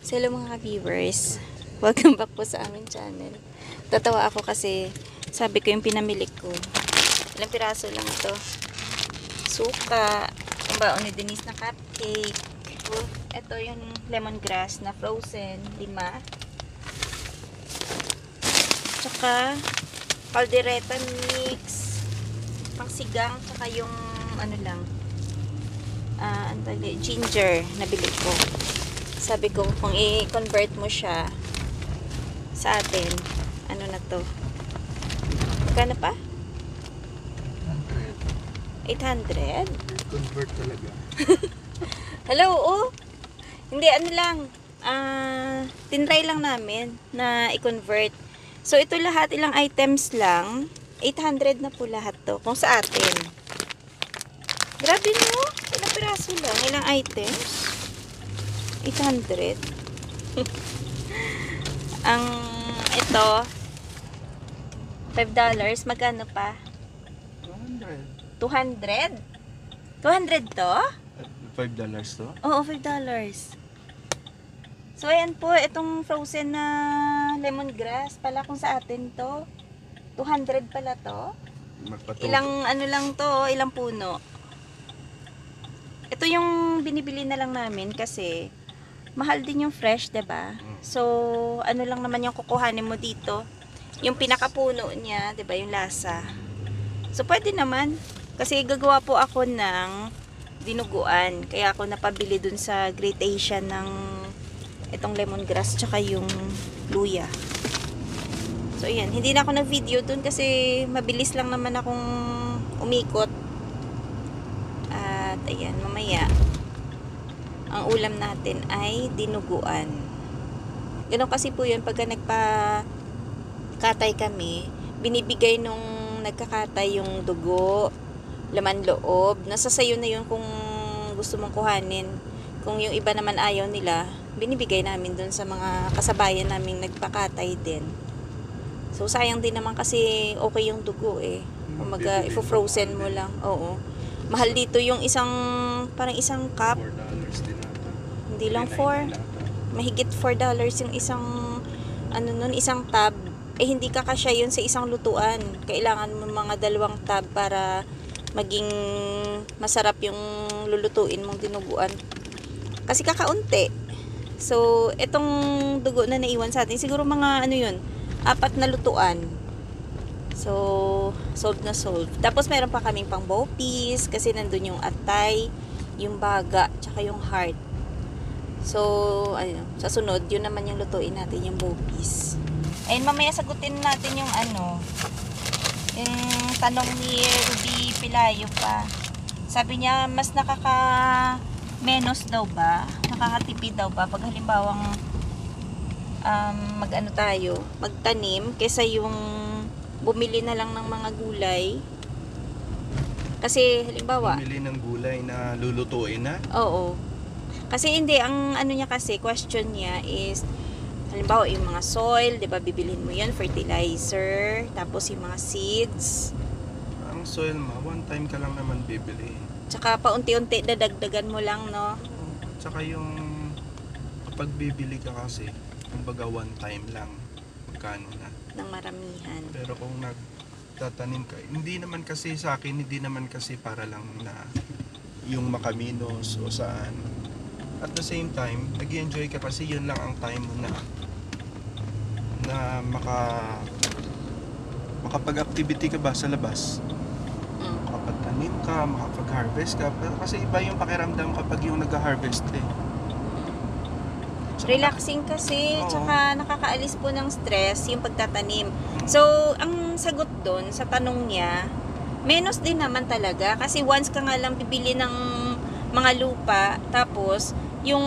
So, hello mga ka-viewers. Welcome back po sa aming channel. Tatawa ako kasi sabi ko yung pinamili ko. Ilang piraso lang ito. Suka. Yung baon ni Denise na cupcake. Ito yung lemongrass na frozen. 5. Tsaka caldereta mix. Pangsigang. Tsaka yung ano lang. Ginger. Nabili ko. Sabi ko, kung i-convert mo siya sa atin, ano na to? Magkano pa? 800? Convert talaga. Hello, oh! Hindi, ano lang. Tinry lang namin na i-convert. So, ito lahat, ilang items lang. 800 na po lahat to. Kung sa atin. Grabe no? Ilang piraso lang. Ilang items? 800. Ang ito $5. Magkano pa? 200. 200? 200 to? $5 to? Oo, $5. So, ayan po. Itong frozen na lemongrass. Pala kung sa atin to. 200 pala to. Ilang ano lang to. Ilang puno. Ito yung binibili na lang namin kasi mahal din yung fresh, 'di ba? So, ano lang naman yung kukuhanin mo dito? Yung pinakapuno niya, 'di ba, yung lasa. So, pwede naman kasi gagawa po ako ng dinuguan. Kaya ako napabili dun sa Great Asia ng itong lemongrass tsaka yung luya. So, ayan. Hindi na ako nag-video dun kasi mabilis lang naman akong umikot. At, ayan, mamaya ang ulam natin ay dinuguan. Ganun kasi po yun pagka nagpa-katay kami, binibigay nung nagkakatay yung dugo, laman loob. Nasa sayo na yun kung gusto mong kuhanin. Kung yung iba naman ayaw nila, binibigay namin dun sa mga kasabayan naming nagpakatay din. So sayang din naman kasi okay yung dugo eh. Kumaga, ifo-frozen mo lang. Oo. Mahal dito yung parang isang cup. $4 din ata. Hindi lang 4. Mahigit $4 yung isang tab. Eh, hindi kakasya yun sa isang lutuan. Kailangan mo mga 2 tab para maging masarap yung lulutuin mong dinuguan. Kasi kakaunti. So, itong dugo na naiwan sa atin, siguro mga 4 na lutuan. So, solved na solved. Tapos, meron pa kaming pang bow piece kasi nandun yung atay, yung baga, tsaka yung heart. So, sa sunod, yun naman yung lutuin natin, yung bow piece. Ayun, mamaya sagutin natin yung yung tanong ni Ruby Pilayo pa. Sabi niya, mas menos daw ba? Nakakatipid daw ba? Pag halimbawang magtanim, kesa yung bumili na lang ng mga gulay. Kasi halimbawa, Bumili ng gulay na lulutuin na? oo. Kasi hindi, ang niya kasi, question niya is, halimbawa yung mga soil, 'di ba, bibilhin mo 'yan, fertilizer, tapos yung mga seeds. Ang soil mo, one time ka lang naman bibili. Tsaka paunti-unti dadagdagan mo lang, no? Tsaka yung kapag bibili ka kasi, kumbaga one time lang, magkano na. Ng maramihan. Pero kung nagtatanim ka, hindi naman kasi sa akin, hindi naman kasi para lang na yung makaminos o saan. At the same time, nag-enjoy ka kasi yun lang ang time mo na makapag-activity ka ba sa labas. Makapagtanim ka, makapag-harvest ka. Pero kasi iba yung pakiramdam kapag yung nag-harvest eh. Relaxing kasi, Oo. tsaka nakakaalis po ng stress yung pagtatanim. So, ang sagot doon sa tanong niya, menos din naman talaga. Kasi once ka nga lang bibili ng mga lupa, tapos yung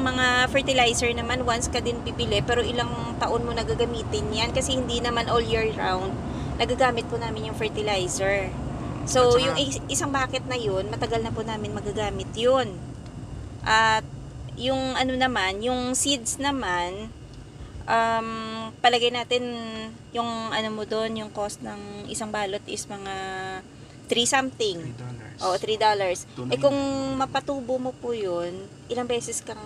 mga fertilizer naman, once ka din bibili, pero ilang taon mo nagagamitin yan. Kasi hindi naman all year round, nagagamit po namin yung fertilizer. So, At saka, yung isang bucket na yun, matagal na po namin magagamit yun. At yung yung seeds naman, palagay natin yung mo doon, yung cost ng isang balot is mga 3 something. $3. Oo, $3. Tunay Eh kung mapatubo mo po yun, ilang beses kang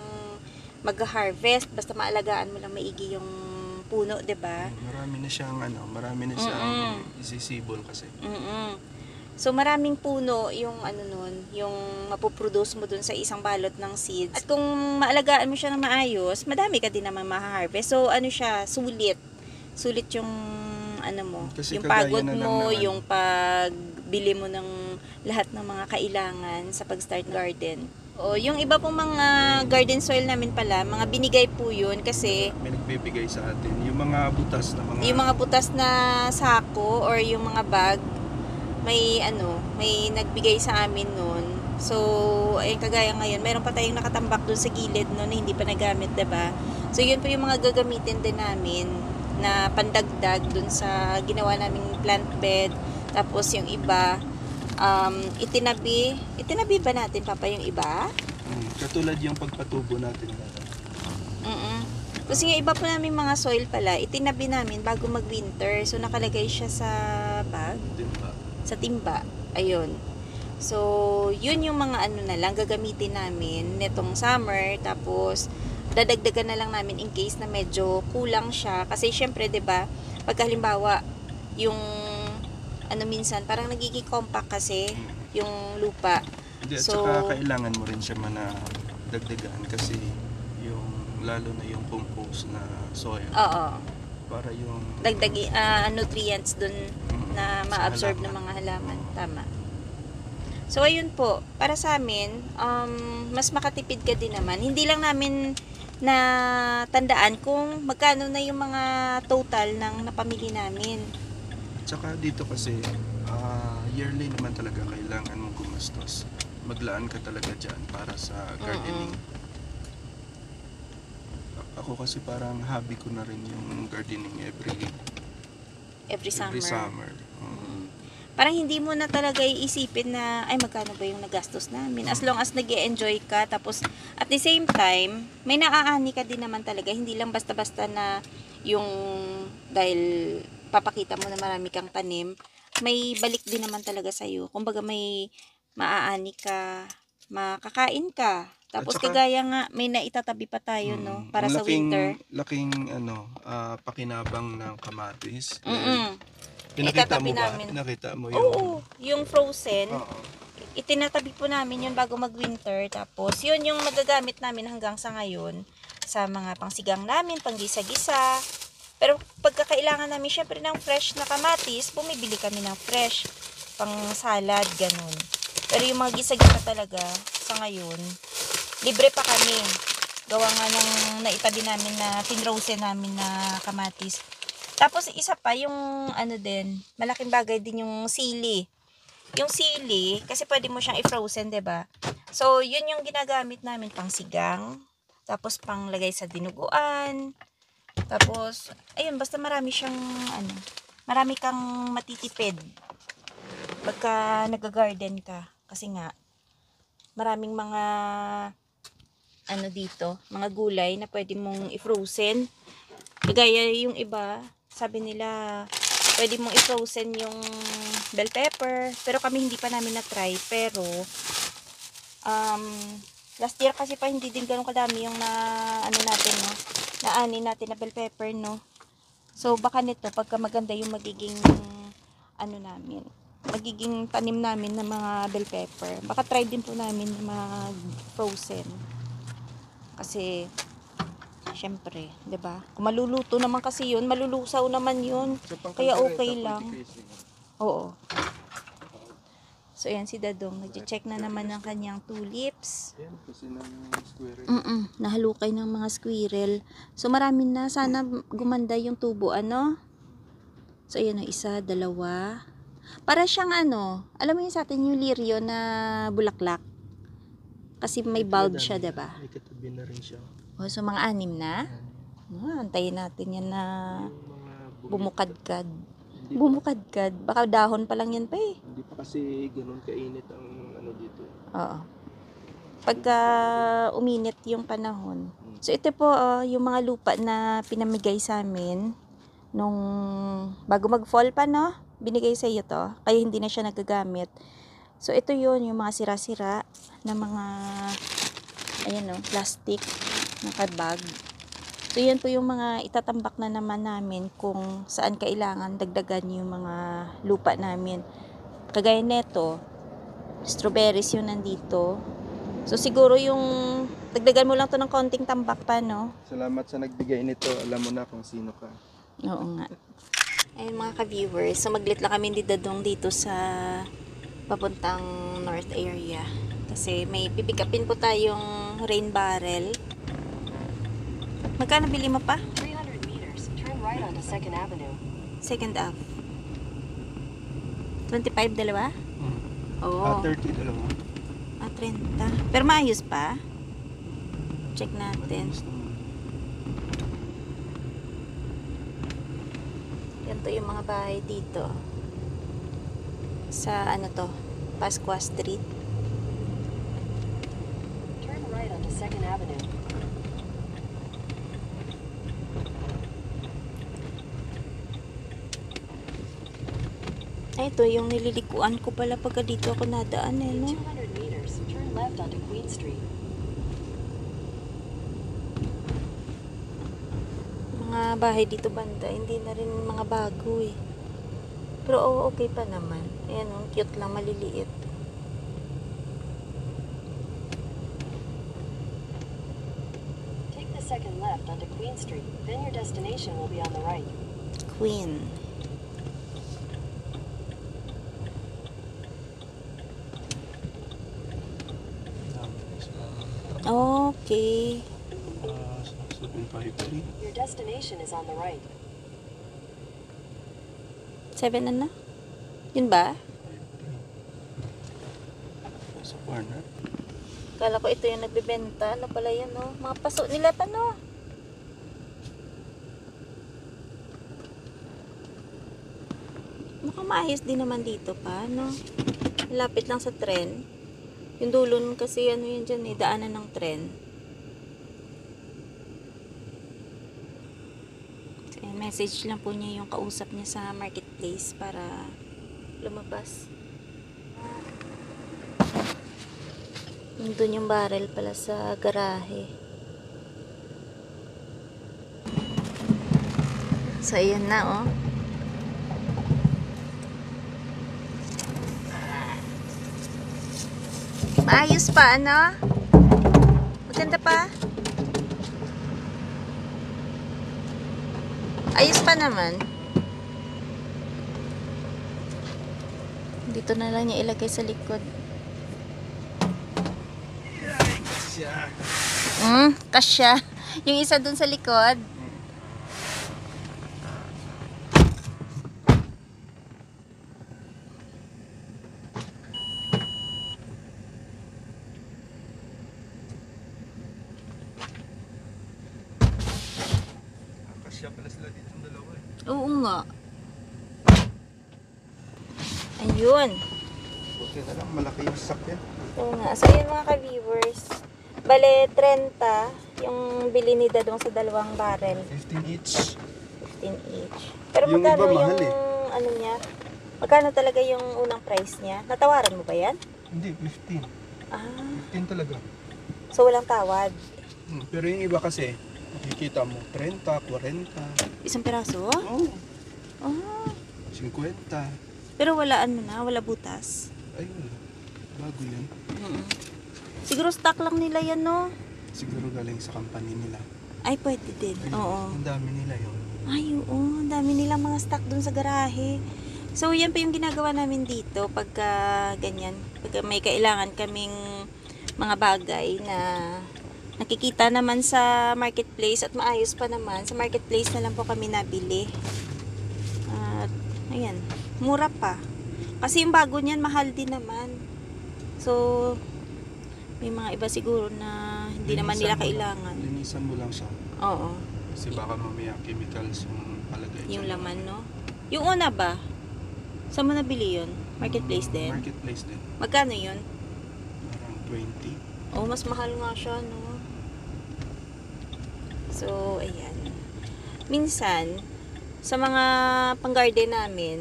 mag-harvest. Basta maalagaan mo lang maigi yung puno, 'di ba? Marami na siyang isisibol kasi. So maraming puno yung yung mapoproduce mo dun sa isang balot ng seeds. At kung maalagaan mo siya ng maayos, madami ka din naman ma-harvest. So siya, sulit. Sulit yung Kasi yung kagaya pagod na lang mo, ng yung pagbili mo ng lahat ng mga kailangan sa pag-start garden. O, yung iba pong mga garden soil namin pala, mga binigay po yun kasi May nagbibigay sa atin. Yung mga butas na mga... yung mga butas na sako or yung mga bag, may nagbigay sa amin noon. So, kagaya ngayon, meron pa tayong nakatambak doon sa gilid noon na hindi pa nagamit, 'di ba? So, yun po yung mga gagamitin din namin na pandagdag doon sa ginawa naming plant bed. Tapos yung iba, itinabi ba natin, Papa, yung iba? Katulad yung pagpatubo natin. Kasi yung iba po namin mga soil pala, itinabi namin bago mag-winter. So, nakalagay siya sa bag. Sa timba. Ayun. So, yun yung mga na lang gagamitin namin nitong summer. Tapos, dadagdagan na lang namin in case na medyo kulang siya. Kasi, syempre, 'di ba, pagka halimbawa, yung minsan, parang nagiging compact kasi yung lupa. At So, saka kailangan mo rin siya dagdagan kasi lalo na yung compost na soil. oo. Para yung Dagdagi, nutrients dun na sa ma-absorb ng halaman. mga halaman. Tama. So, ayun po. Para sa amin, mas makatipid ka din naman. Hindi lang namin na tandaan kung magkano na yung mga total ng napamili namin. Tsaka dito kasi yearly naman talaga kailangan mong gumastos. Maglaan ka talaga dyan para sa gardening. Ako kasi parang hobby ko na rin yung gardening Every summer. summer. Parang hindi mo na talaga iisipin na, ay, magkano ba yung nagastos namin. As long as nag-e-enjoy ka, tapos at the same time, may naaani ka din naman talaga. Hindi lang basta-basta na yung dahil papakita mo na marami kang tanim, may balik din naman talaga sa'yo. Kumbaga may maaani ka, makakain ka. Tapos saka, kagaya nga, may naitatabi pa tayo, no? Para sa winter. Laking pakinabang ng kamatis. Itatabi Pinakita mo ba? namin. Pinakita mo yung... Oo, yung frozen. Oo. Itinatabi po namin yun bago mag-winter. Tapos, yun yung magagamit namin hanggang sa ngayon sa mga pangsigang namin, panggisa-gisa. Pero pagkakailangan namin syempre ng fresh na kamatis, bumibili kami ng fresh pang salad, ganun. Pero yung mga gisa-gisa talaga sa ngayon, libre pa kami. Gawa nga ng naitabi namin na tinrosen namin na kamatis. Tapos isa pa yung malaking bagay din yung sili. Yung sili, kasi pwede mo siyang i-frozen, 'di ba? So, yun yung ginagamit namin pang sigang, tapos pang lagay sa dinuguan. Tapos, ayun, basta marami siyang marami kang matitipid pagka nag-garden ka. Kasi nga, maraming mga dito, mga gulay na pwede mong i-frozen. Kagaya yung iba, sabi nila, pwede mong i-frozen yung bell pepper. Pero kami hindi pa namin na-try. Pero, last year kasi pa hindi din ganun kadami yung naani natin na bell pepper, no? So, baka nito, pagka maganda yung magiging, magiging tanim namin ng mga bell pepper. Baka try din po namin mag-frozen. Kasi, syempre, 'di ba? Kung maluluto naman kasi 'yun, malulusaw naman 'yun. Kaya okay lang. Oo. So, ayan si Dadong. Nag-check na naman ng kanyang tulips. Ayan, kasi ng squirrel. Nahalukay ng mga squirrel. So, marami na. Sana gumanda yung tubo, So, ayan, isa, dalawa. Para siyang alam mo yung sa atin yung lirio na bulaklak. Kasi may bulb siya, diba? May katabi na rin siya. So, mga 6 na. Antayin natin yan na bumukadkad. Bumukadkad. Baka dahon pa lang yan pa eh. Hindi pa kasi ganun kainit ang dito. Oo. Pagka uminit yung panahon. So, ito po yung mga lupa na pinamigay sa amin nung bago mag-fall pa, no? Binigay sa iyo to. Kaya hindi na siya nagagamit. So, ito yun, yung mga sira-sira na mga plastic. Nakabag. So, yan po yung mga itatambak na naman namin kung saan kailangan dagdagan yung mga lupa namin. Kagaya neto, strawberries yung nandito. So, siguro yung dagdagan mo lang to ng konting tambak pa, no? Salamat sa nagbigay nito. Alam mo na kung sino ka. Oo nga. Ayun mga ka-viewers, so maglit lang kami ni Dadong dito sa papuntang north area. Kasi may pipikapin po tayong rain barrel. Magkano bili mo pa? 300 meters, turn right onto 2nd Avenue. Second half. 25 dalawa? Oo. 30 dalawa. 30. Pero maayos pa. Check natin. Yan to yung mga bahay dito. Sa ano to? Pascua Street. Turn right onto 2nd Avenue. Ay, ito yung nililikuan ko pala pagka dito ako nadaan eh, In no? 200 meters, turn left onto Queen Street. Mga bahay dito banda, hindi na rin mga bago eh. Pero oo, okay pa naman. Ayan, oh, cute lang, maliliit. Take the second left onto Queen Street, then your destination will be on the right. Queen. Okay. 753. Your destination is on the right. 7 na? Yun ba? Sa corner. Kala ko ito yung nagbibenta. Ano pala yan, no? Mga paso nila pa, no? Mukhang maayos din naman dito pa, no? Lapit lang sa tren. Yung dulo nun kasi, ano yun dyan eh, daanan ng tren. So, message lang po niya yung kausap niya sa marketplace para lumabas. Nandun yung barrel pala sa garahe. So, ayan na, oh. Maayos pa, ano? Maganda pa? Ayos pa naman. Dito na lang niya ilagay sa likod. Kasya. Yung isa dun sa likod. Kasya pala sila dito ng dalawa eh. Oo nga. Ayun. Buti na lang, malaki yung sakyan. Oo nga. So, yun mga ka-viewers. Bale, 30 yung bili ni Dadong sa dalawang barrel. 15 each. 15 each. Pero Yung magkano iba mahal yung, eh. ano niya? Magkano talaga yung unang price niya? Natawaran mo ba yan? Hindi, 15. Ah, 15 talaga. so walang tawad. Pero yung iba kasi, makikita mo, 30, 40. Isang piraso? Oh, Ah. 50. Pero wala ano na, wala butas. Ayun, bago yun. Siguro stock lang nila yan, no? Siguro galing sa company nila. Ay, pwede din. Ayun, Oo. ang dami nila yun. Ay, oo. Ang dami nilang mga stock dun sa garahe. So, yan pa yung ginagawa namin dito pagka ganyan. Pagka may kailangan kaming mga bagay na nakikita naman sa marketplace at maayos pa naman. Sa marketplace na lang po kami nabili. At, ayan. Mura pa. Kasi yung bago niyan, mahal din naman. So, may mga iba siguro na hindi naman nila kailangan. Linisan mo lang siya. Oo. Kasi baka mamaya chemicals yung palagay Yung dyan. laman, no? Yung una ba? Saan mo nabili yun? Marketplace din? Marketplace din. Magkano yun? Parang 20. Oh, mas mahal nga siya, no? So, ayan. Minsan, sa mga pang-garden namin,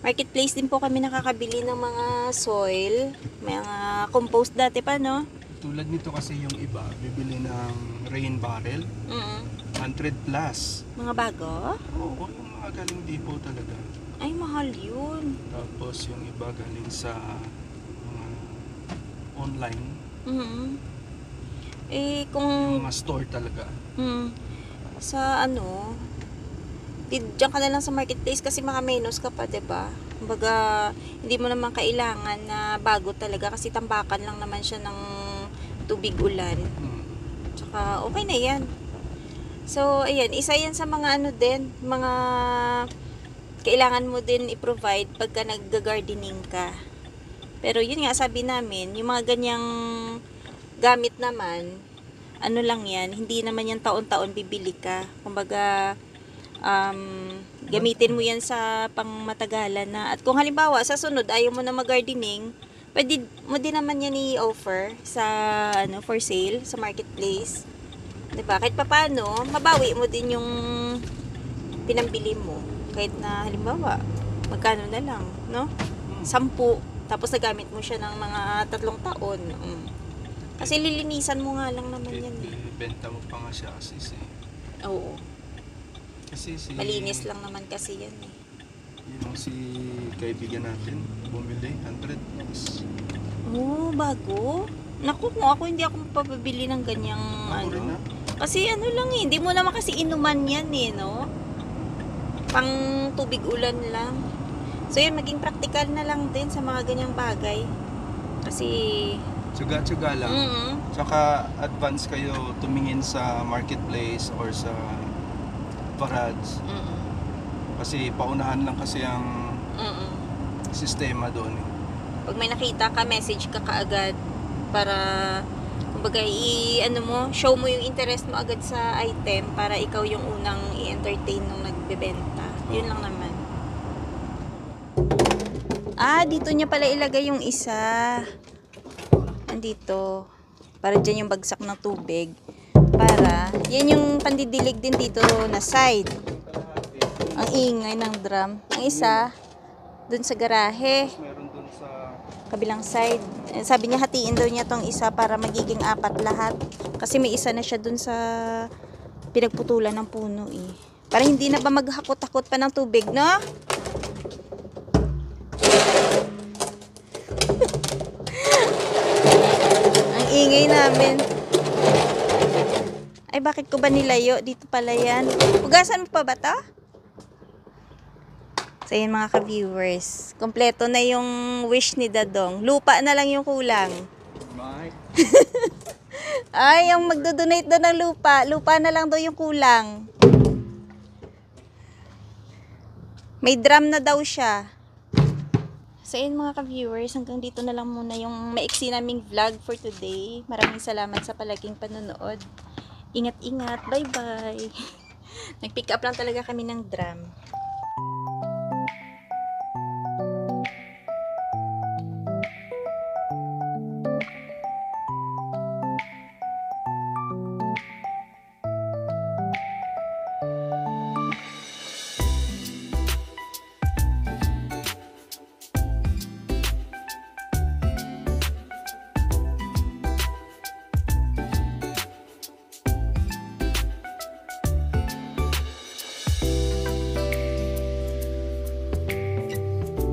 marketplace din po kami nakakabili ng mga soil, mga compost dati pa, no? Tulad nito kasi yung iba, bibili ng rain barrel, Mm. 100 plus. Mga bago? Oo, yung mga galing depot talaga. Ay, mahal yun. Tapos yung iba galing sa mga online, Mm. Eh, yung kung mga store talaga. sa ano, diyan ka na lang sa marketplace kasi makamenos ka pa, 'di ba? Kumbaga, hindi mo naman kailangan na bago talaga kasi tambakan lang naman siya ng tubig ulan. Hmm. Tsaka okay na 'yan. So, ayan, isa 'yan sa mga ano din, mga kailangan mo din i-provide pagka nag-gardening ka. Pero yun nga sabi namin, yung mga ganyang gamit naman, ano lang yan, hindi naman yan taon-taon bibili ka. Kumbaga, gamitin mo yan sa pangmatagalan na. At kung halimbawa, sa sunod, ayaw mo na mag-gardening, pwede mo din naman yan i-offer sa, ano, for sale, sa marketplace. Diba? Kahit papano, mabawi mo din yung pinambili mo. Kahit na, halimbawa, magkano na lang, no? 10. Tapos nagamit mo siya ng mga 3 taon. Kasi lilinisan mo nga lang naman yan. Benta mo pa nga siya kasi Oo. kasi si Malinis lang naman kasi yan eh. yung si kaibigan natin bumili 100 plus. Oh, bago? Naku, kung ako hindi ako mapapabili ng ganyang Ako rin ano. na. Kasi ano lang eh, hindi mo naman kasi inuman yan eh, no? Pang tubig ulan lang. So yun, maging practical na lang din sa mga ganyang bagay. Kasi, Tsuga-tsuga lang. Tsaka advance kayo tumingin sa marketplace or sa Barads. Kasi paunahan lang kasi ang sistema doon. Pag may nakita ka, message ka kaagad para kumbaga ano mo, show mo yung interest mo agad sa item para ikaw yung unang i-entertain nung nagbebenta. Yun lang naman. Ah, dito niya pala ilagay yung isa. Andito. Para dyan yung bagsak ng tubig. Para, yan yung pandidilig din dito na side. Ang ingay ng drum. Ang isa, dun sa garahe. Meron doon sa Kabilang side. Sabi niya hatiin daw niya tong isa para magiging 4 lahat. Kasi may isa na siya dun sa pinagputulan ng puno eh. Para hindi na ba maghakot-hakot pa ng tubig, no? Ang ingay namin. Ay, bakit ko ba nilayo? Dito pala yan. Hugasan mo pa ba to? So, yun mga ka-viewers. Kompleto na yung wish ni Dadong. Lupa na lang yung kulang. Mike. Ay, yung magdo-donate daw ng lupa. Lupa na lang daw yung kulang. May drum na daw siya. So, yun mga ka-viewers. Hanggang dito na lang muna yung maiksi naming vlog for today. Maraming salamat sa palaging panonood. Ingat-ingat. Bye-bye. Nag-pick up lang talaga kami ng drum.